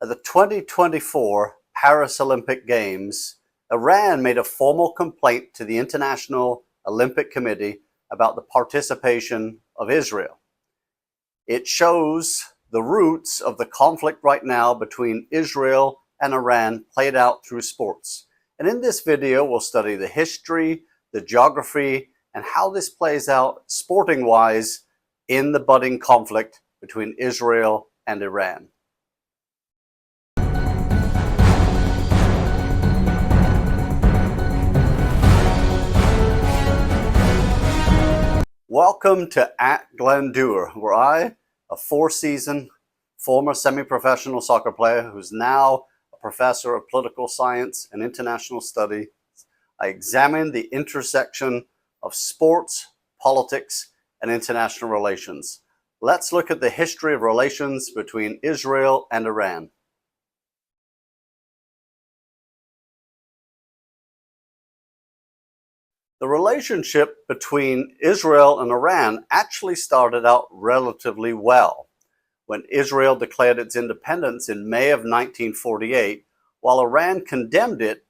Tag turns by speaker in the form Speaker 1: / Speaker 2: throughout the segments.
Speaker 1: At the 2024 Paris Olympic Games, Iran made a formal complaint to the International Olympic Committee about the participation of Israel. It shows the roots of the conflict right now between Israel and Iran played out through sports. And in this video, we'll study the history, the geography, and how this plays out sporting-wise in the budding conflict between Israel and Iran. Welcome to Glen Duerr, where I, a four-season former semi-professional soccer player who's now a professor of political science and international studies, I examine the intersection of sports, politics, and international relations. Let's look at the history of relations between Israel and Iran. The relationship between Israel and Iran actually started out relatively well. When Israel declared its independence in May of 1948, while Iran condemned it,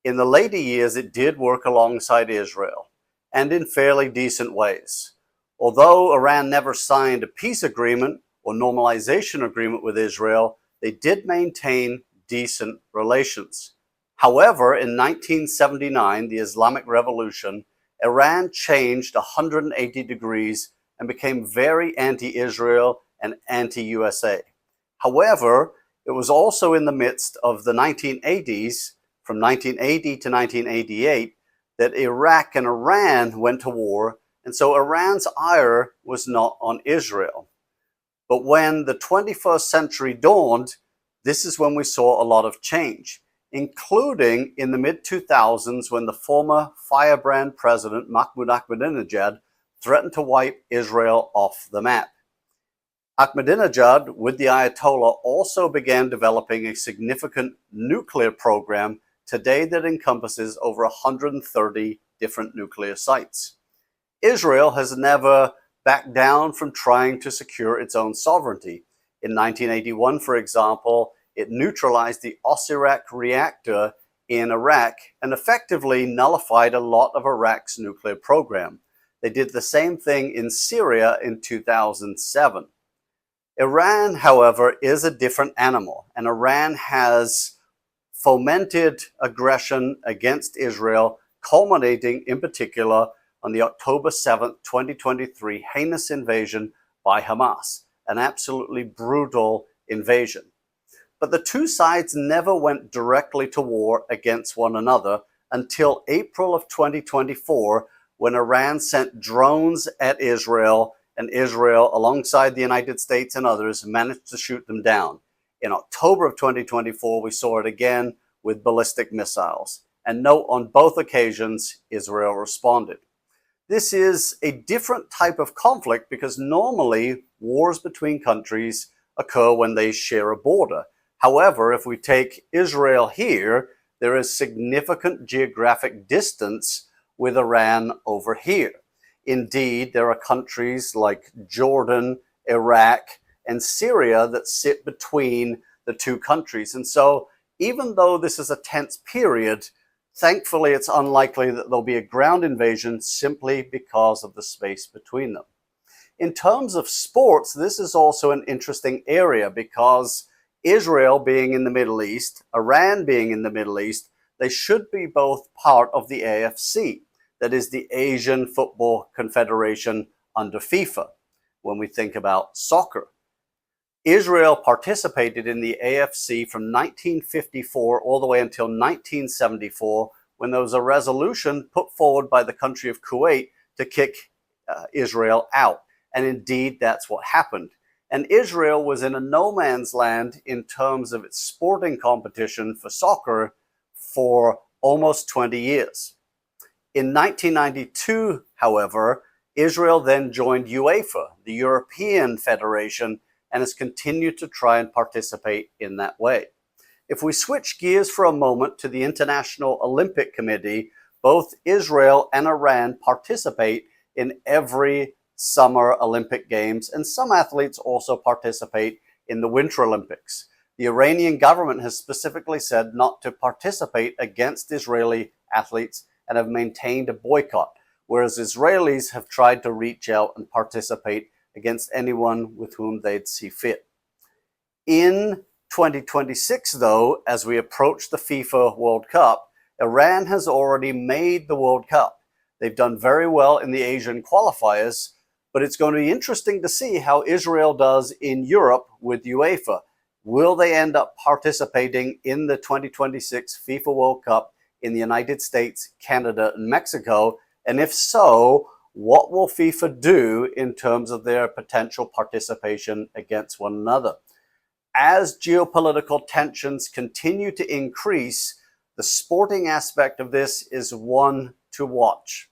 Speaker 1: in the later years it did work alongside Israel, and in fairly decent ways. Although Iran never signed a peace agreement or normalization agreement with Israel, they did maintain decent relations. However, in 1979, the Islamic Revolution, Iran changed 180 degrees and became very anti-Israel and anti-USA. However, it was also in the midst of the 1980s, from 1980 to 1988, that Iraq and Iran went to war, and so Iran's ire was not on Israel. But when the 21st century dawned, this is when we saw a lot of change, including in the mid-2000s when the former firebrand president Mahmoud Ahmadinejad threatened to wipe Israel off the map. Ahmadinejad, with the Ayatollah, also began developing a significant nuclear program today that encompasses over 130 different nuclear sites. Israel has never backed down from trying to secure its own sovereignty. In 1981, for example, it neutralized the Osirak reactor in Iraq and effectively nullified a lot of Iraq's nuclear program. They did the same thing in Syria in 2007. Iran, however, is a different animal, and Iran has fomented aggression against Israel, culminating in particular on the October 7th, 2023 heinous invasion by Hamas, an absolutely brutal invasion. But the two sides never went directly to war against one another until April of 2024, when Iran sent drones at Israel, and Israel, alongside the United States and others, managed to shoot them down. In October of 2024, we saw it again with ballistic missiles. And note, on both occasions, Israel responded. This is a different type of conflict because normally wars between countries occur when they share a border. However, if we take Israel here, there is significant geographic distance with Iran over here. Indeed, there are countries like Jordan, Iraq, and Syria that sit between the two countries. And so, even though this is a tense period, thankfully it's unlikely that there'll be a ground invasion simply because of the space between them. In terms of sports, this is also an interesting area because Israel being in the Middle East, Iran being in the Middle East, they should be both part of the AFC, that is the Asian Football Confederation under FIFA, when we think about soccer. Israel participated in the AFC from 1954 all the way until 1974, when there was a resolution put forward by the country of Kuwait to kick Israel out. And indeed, that's what happened. And Israel was in a no man's land in terms of its sporting competition for soccer for almost 20 years. In 1992, however, Israel then joined UEFA, the European Federation, and has continued to try and participate in that way. If we switch gears for a moment to the International Olympic Committee, both Israel and Iran participate in every Summer Olympic Games, and some athletes also participate in the Winter Olympics. The Iranian government has specifically said not to participate against Israeli athletes and have maintained a boycott, whereas Israelis have tried to reach out and participate against anyone with whom they'd see fit. In 2026, though, as we approach the FIFA World Cup, Iran has already made the World Cup. They've done very well in the Asian qualifiers, but it's going to be interesting to see how Israel does in Europe with UEFA. Will they end up participating in the 2026 FIFA World Cup in the United States, Canada, and Mexico? And if so, what will FIFA do in terms of their potential participation against one another? As geopolitical tensions continue to increase, the sporting aspect of this is one to watch.